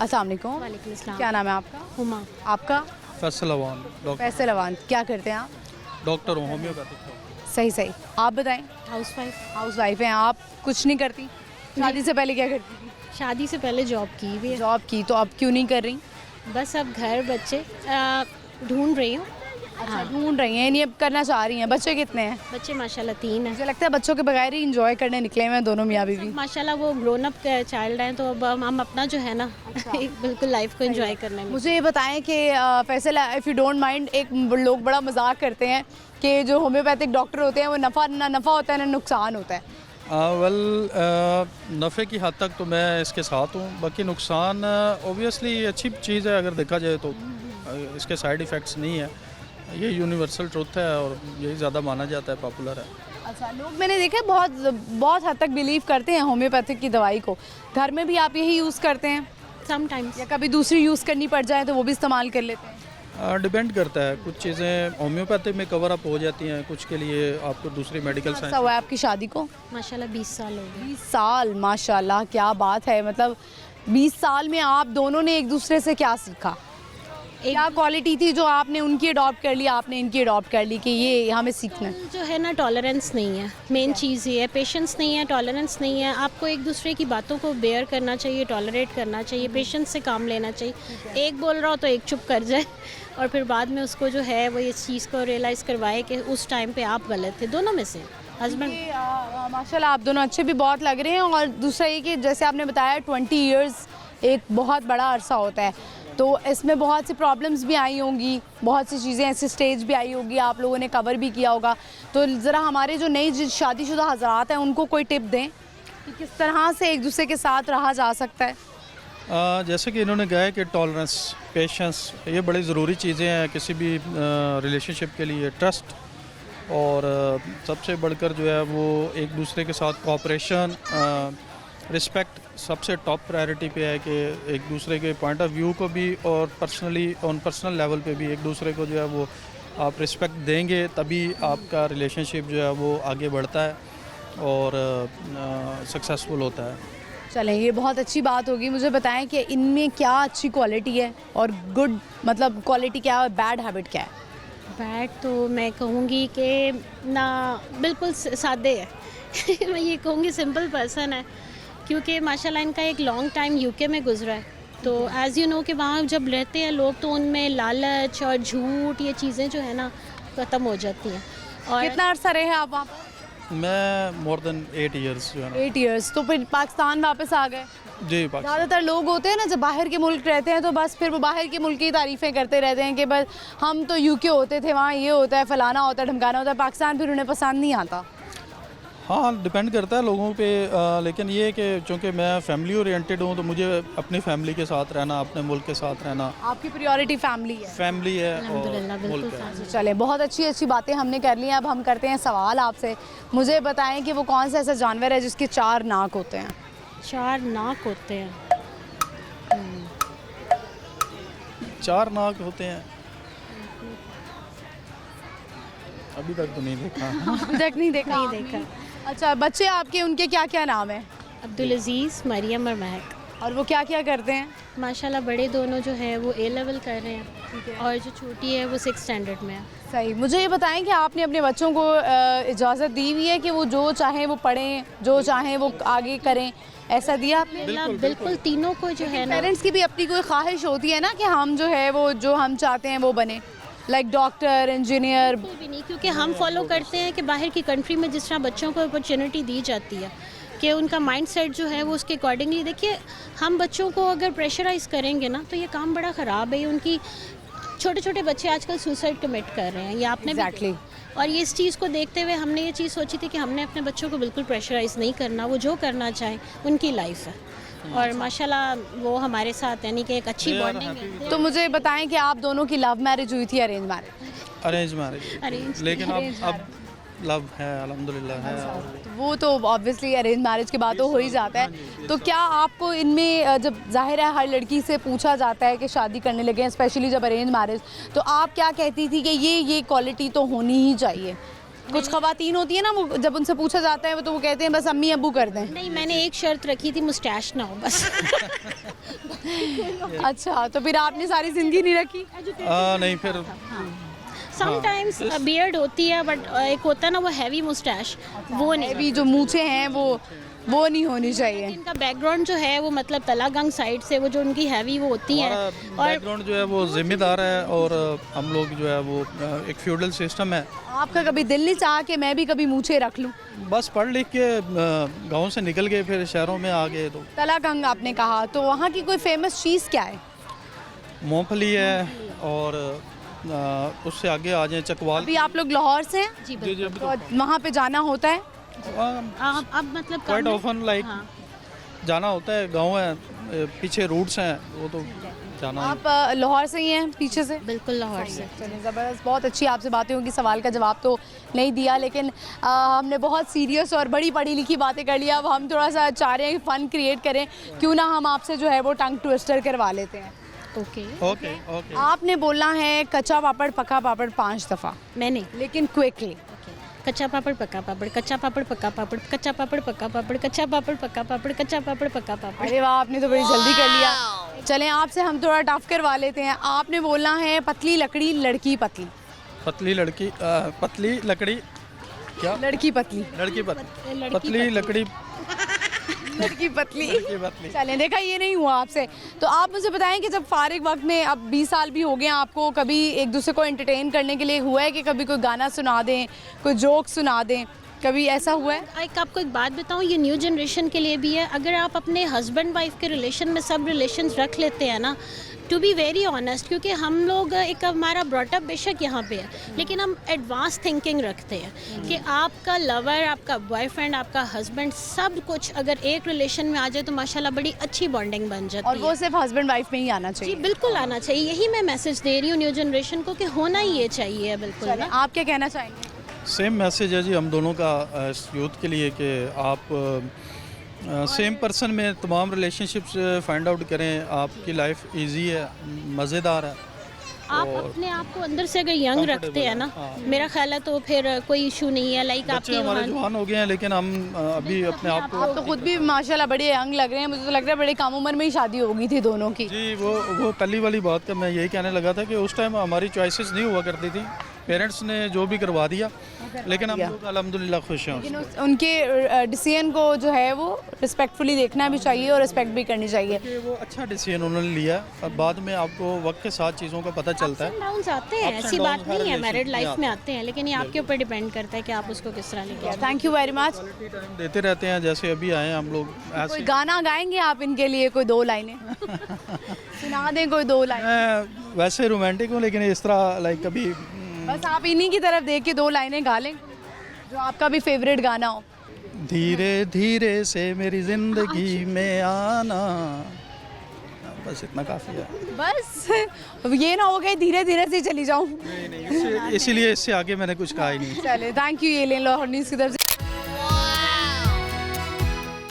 अस्सलाम वालेकुम। वालेकुम अस्सलाम। क्या नाम है आपका? हुमा। आपका? फैसल अवान डॉक्टर फैसल अवान। क्या करते हैं आप? डॉक्टर हूँ होम्योपैथिक। सही सही। आप बताएं। हाउसवाइफ। हाउस वाइफ हैं आप? कुछ नहीं करती? शादी से पहले क्या करती थी? शादी से पहले जॉब की भी है। जॉब की, तो अब क्यों नहीं कर रही? बस अब घर बच्चे ढूंढ रही हूँ। अच्छा, ढूंढ रही हैं, नहीं अब करना चाह रही हैं। बच्चे कितने हैं? बच्चे माशाल्लाह 3 हैं। मुझे लगता है बच्चों के बगैर ही इंजॉय करने निकले हुए हैं दोनों मियाँ बीवी। माशाल्लाह वो ग्रोन अप चाइल्ड हैं, तो अब हम अपना जो है ना बिल्कुल लाइफ को एंजॉय करने में। मुझे ये बताएं कि Faisal, if you don't mind, एक लोग बड़ा मजाक करते हैं कि जो होम्योपैथिक डॉक्टर होते हैं वो ना नफ़ा होता है ना नुकसान होता है। नफ़े की हद तक तो मैं इसके साथ हूँ, बाकी नुकसान ऑब्वियसली अच्छी चीज़ है अगर देखा जाए तो। इसके साइड इफ़ेक्ट्स नहीं है, ये यूनिवर्सल ट्रुथ है और यही ज़्यादा माना जाता है, पॉपुलर है। अच्छा, लोग मैंने देखा है बहुत हद तक बिलीव करते हैं होम्योपैथिक की दवाई को। घर में भी आप यही यूज़ करते हैं समटाइम्स। या कभी दूसरी यूज़ करनी पड़ जाए तो वो भी इस्तेमाल कर लेते हैं? डिपेंड करता है, कुछ चीज़ें होम्योपैथिक में कवर अप हो जाती हैं, कुछ के लिए आपको दूसरी मेडिकल ऐसा साइंस। हुआ है आपकी शादी को? माशाल्लाह 20 साल हो गए। 20 साल, माशाल्लाह, क्या बात है। मतलब 20 साल में आप दोनों ने एक दूसरे से क्या सीखा? क्या क्वालिटी थी जो आपने उनकी अडॉप्ट कर ली, आपने इनकी अडॉप्ट कर ली कि ये हमें सीखना है? जो है ना, टॉलरेंस नहीं है। मेन चीज़ ये है, पेशेंस नहीं है, टॉलरेंस नहीं है। आपको एक दूसरे की बातों को बेयर करना चाहिए, टॉलरेट करना चाहिए, पेशेंस से काम लेना चाहिए। एक बोल रहा हो तो एक चुप कर जाए और फिर बाद में उसको जो है वो इस चीज़ को रियलाइज़ करवाए कि उस टाइम पे आप गलत थे, दोनों में से। हस्बैंड माशाल्लाह आप दोनों अच्छे भी बहुत लग रहे हैं। और दूसरा ये कि जैसे आपने बताया 20 इयर्स एक बहुत बड़ा अरसा होता है, तो इसमें बहुत सी प्रॉब्लम्स भी आई होंगी, बहुत सी चीज़ें ऐसे स्टेज भी आई होगी, आप लोगों ने कवर भी किया होगा। तो ज़रा हमारे जो नई शादीशुदा हज़रात हैं उनको कोई टिप दें कि किस तरह से एक दूसरे के साथ रहा जा सकता है। जैसे कि इन्होंने कहा है कि टॉलरेंस, पेशेंस, ये बड़ी ज़रूरी चीज़ें हैं किसी भी रिलेशनशिप के लिए। ट्रस्ट और सबसे बढ़कर जो है वो एक दूसरे के साथ कोऑपरेशन, रिस्पेक्ट सबसे टॉप प्रायोरिटी पे है कि एक दूसरे के पॉइंट ऑफ व्यू को भी और पर्सनली ऑन पर्सनल लेवल पे भी एक दूसरे को जो है वो आप रिस्पेक्ट देंगे, तभी आपका रिलेशनशिप जो है वो आगे बढ़ता है और सक्सेसफुल होता है। चलें, ये बहुत अच्छी बात होगी। मुझे बताएं कि इनमें क्या अच्छी क्वालिटी है और गुड मतलब क्वालिटी क्या है और बैड हैबिट क्या है? बैड तो मैं कहूँगी कि ना, बिल्कुल सादे है मैं ये कहूँगी सिंपल पर्सन है, क्योंकि माशाल्लाह इनका एक लॉन्ग टाइम यूके में गुजरा है। तो एज़ यू नो कि वहाँ जब रहते हैं लोग तो उनमें लालच और झूठ, ये चीज़ें जो है ना ख़त्म हो जाती हैं। और कितना अर्सा रहे हैं आप वहाँ पर? मैं मोर देन 8 इयर्स जो है ना। 8 इयर्स। तो फिर पाकिस्तान वापस आ गए? जी, पाकिस्तान। ज़्यादातर लोग होते हैं ना जब बाहर के मुल्क रहते हैं तो बस फिर वो बाहर के मुल्क की तारीफ़ें करते रहते हैं कि बस हम तो यूके होते थे, वहाँ ये होता है, फलाना होता है, ढमकाना होता है। पाकिस्तान फिर उन्हें पसंद नहीं आता। हाँ, डिपेंड करता है लोगों पे, लेकिन ये है कि चूँकि मैं फैमिली ओरिएंटेड हूँ तो मुझे अपनी फैमिली के साथ रहना, अपने मुल्क के साथ रहना। आपकी प्रायोरिटी फैमिली है? फैमिली है अल्हम्दुलिल्लाह, और बिल्कुल मुल्क है। चले, बहुत अच्छी बातें हमने कर ली हैं। अब हम करते हैं सवाल आपसे। मुझे बताएं कि वो कौन सा ऐसा जानवर है जिसके 4 नाक होते हैं? 4 नाक होते हैं? 4 नाक होते हैं? अभी तक तो नहीं देखा। अभी तक नहीं देखा? नहीं देखा। अच्छा, बच्चे आपके, उनके क्या क्या नाम हैं? अब्दुल अजीज़, मरियम और महक। और वो क्या क्या करते हैं? माशाल्लाह बड़े दोनों जो है वो A लेवल कर रहे हैं और जो छोटी है वो 6th स्टैंडर्ड में है। सही। मुझे ये बताएं कि आपने अपने बच्चों को इजाज़त दी हुई है कि वो जो चाहें वो पढ़ें, जो चाहें वो आगे करें, ऐसा दिया आपने? बिल्कुल तीनों को जो है ना, पेरेंट्स की भी अपनी कोई ख्वाहिश होती है ना कि हम जो है वो जो हम चाहते हैं वो बने, लाइक डॉक्टर, इंजीनियर। बिल्कुल भी नहीं, क्योंकि हम फॉलो करते हैं कि बाहर की कंट्री में जिस तरह बच्चों को अपॉर्चुनिटी दी जाती है कि उनका माइंडसेट जो है वो उसके अकॉर्डिंगली। देखिए, हम बच्चों को अगर प्रेशराइज़ करेंगे ना तो ये काम बड़ा ख़राब है। उनकी छोटे छोटे बच्चे आजकल सुसाइड कमिट कर रहे हैं, ये आपने भी Exactly. और ये इस चीज़ को देखते हुए हमने ये चीज़ सोची थी कि हमने अपने बच्चों को बिल्कुल प्रेशराइज़ नहीं करना, वो जो करना चाहें उनकी लाइफ है। और माशाल्लाह वो हमारे साथ यानी कि एक अच्छी बॉन्डिंग है। तो मुझे बताएं कि आप दोनों की लव मैरिज हुई थी, arrange marriage? Arrange marriage, Arranged लेकिन अब लव है, अल्हम्दुलिल्लाह है। वो तो ऑब्वियसली अरेंज मैरिज के बाद तो हो ही जाता है। तो क्या आपको इनमें, जब जाहिर है हर लड़की से पूछा जाता है कि शादी करने लगे हैं, स्पेशली जब अरेंज मैरिज, तो आप क्या कहती थी कि ये क्वालिटी तो होनी ही चाहिए? कुछ खवातीन होती है ना, वो जब उनसे पूछा जाता है तो वो कहते हैं बस अम्मी अब्बू कर दें। नहीं, मैंने एक शर्त रखी थी, मुस्टैश ना हो बस। अच्छा, तो फिर आपने सारी जिंदगी नहीं रखी? नहीं फिर समटाइम्स बियर्ड होती है, बट एक होता है ना वो हैवी मुस्टैश, वो नहीं। अभी जो मूछें हैं वो नहीं होनी चाहिए। इनका बैकग्राउंड जो है वो मतलब तलागंग साइड से वो जो उनकी हैवी वो होती हैं, हमारा बैकग्राउंड जो है वो जिम्मेदार है, और हम लोग जो है वो एक फ्यूडल सिस्टम है। आपका कभी दिल नहीं चाहा कि मैं भी कभी मूछें रख लूं? बस पढ़ लिख के गांव से निकल गए, फिर शहरों में आ गए। तो तलागंग आपने कहा, तो वहाँ की कोई फेमस चीज़ क्या है? मूंगफली है, और उससे आगे आ जाए चकवाल। अभी आप लोग लाहौर से हैं, जी जी जी, तो वहाँ पे जाना होता है? अब मतलब क्वाइट कम है। ऑफन लाइक हाँ। जाना होता है, गांव है, पीछे रूट्स हैं, वो तो जाना ही। आप लाहौर से ही हैं पीछे से? बिल्कुल लाहौर से। चलिए, ज़बरदस्त, बहुत अच्छी आपसे बातें होंगी। सवाल का जवाब तो नहीं दिया, लेकिन हमने बहुत सीरियस और बड़ी पढ़ी लिखी बातें कर लिया। अब हम थोड़ा सा चाह रहे हैं कि फ़न क्रिएट करें, क्यों ना हम आपसे जो है वो टंग ट्विस्टर करवा लेते हैं। Okay, okay okay. आपने बोलना है कच्चा पापड़ पका पापड़ 5 दफ़ा, मैंने लेकिन क्विकली। कच्चा पापड़ पका पापड़, कच्चा पापड़ पका पापड़, कच्चा पापड़ पका पापड़, कच्चा पापड़ पका पापड़, कच्चा पापड़ पका पापड़। अरे वाह, आपने तो बड़ी जल्दी कर लिया। चलें, आपसे हम थोड़ा टफ करवा लेते हैं। आपने बोलना है पतली लकड़ी लड़की पतली। पतली लड़की पतली लकड़ी, क्या? लड़की पतली। लड़की पतली, पतली लकड़ी, लड़की पतली। लड़की पतली। चलें, देखा ये नहीं हुआ आपसे। तो आप मुझे बताएं कि जब फारिग वक्त में, अब 20 साल भी हो गए आपको, कभी एक दूसरे को एंटरटेन करने के लिए हुआ है कि कभी कोई गाना सुना दें, कोई जोक सुना दें, कभी ऐसा हुआ है? आपको एक बात बताऊं, ये न्यू जनरेशन के लिए भी है। अगर आप अपने हस्बैंड वाइफ के रिलेशन में सब रिलेशंस रख लेते हैं ना, टू बी वेरी ऑनेस्ट, क्योंकि हम लोग एक हमारा ब्रॉटअप बेशक यहाँ पे है, लेकिन हम एडवांस थिंकिंग रखते हैं कि आपका लवर, आपका बॉयफ्रेंड, आपका हस्बैंड, सब कुछ अगर एक रिलेशन में आ जाए तो माशाल्लाह बड़ी अच्छी बॉन्डिंग बन जाती और है। वो सिर्फ हस्बैंड वाइफ में ही आना जी चाहिए। बिल्कुल आना चाहिए। यही मैं मैसेज दे रही हूँ न्यू जनरेशन को कि होना ही ये चाहिए। बिल्कुल चलें, ना। आप क्या कहना चाहेंगे? सेम मैसेज है जी हम दोनों का इस यूथ के लिए कि आप सेम पर्सन में तमाम रिलेशनशिप्स फाइंड आउट करें। आपकी लाइफ इजी है, मज़ेदार है। आप अपने आप को अंदर से अगर यंग रखते हैं ना, हाँ। मेरा ख्याल है तो फिर कोई इशू नहीं है। लाइक बच्चे आपके हमारे वहाँ जवान हो गए हैं, लेकिन हम अभी अपने आप को आप तो खुद भी माशाल्लाह बड़े यंग लग रहे हैं। मुझे तो लग रहा है बड़े कम उम्र में ही शादी हो गई थी दोनों की। जी, वो पहली वाली बात का मैं यही कहने लगा था कि उस टाइम हमारी चॉइसेस नहीं हुआ करती थी, पेरेंट्स ने जो भी करवा दिया, लेकिन हम लोग अल्हम्दुलिल्लाह खुश हैं। लेकिन उनके डिसीजन को जो है वो रिस्पेक्टफुली देखना भी चाहिए और रिस्पेक्ट भी करनी चाहिए। कि वो अच्छा डिसीजन उन्होंने लिया, और बाद में आपको वक्त के साथ चीज़ों का पता चलता है। डाउन्स आते हैं, Ups and ऐसी downs बात हर नहीं है, relationship मैरिड में लाइफ आते में आते हैं, लेकिन ये आपके ऊपर डिपेंड करता है कि आप उसको किस तरह लेके आते thank you very much. Quality time देते रहते हैं, जैसे अभी आए हैं हम लोग कोई ऐसे। गाना गाएंगे आप इनके लिए, कोई 2 लाइनें सुना दें, कोई 2 लाइन। मैं वैसे रोमांटिक हूँ, लेकिन इस तरह लाइक कभी बस आप इन्हीं की तरफ देख के 2 लाइनें गा लें, जो आपका भी फेवरेट गाना हो। धीरे धीरे से मेरी जिंदगी में आना, बस इतना काफ़ी है। बस ये ना हो गए धीरे धीरे से चली जाऊँ। इसीलिए इससे आगे मैंने कुछ कहा ही नहीं। चले, थैंक यू। ये ले लाहौर न्यूज़ की तरफ से।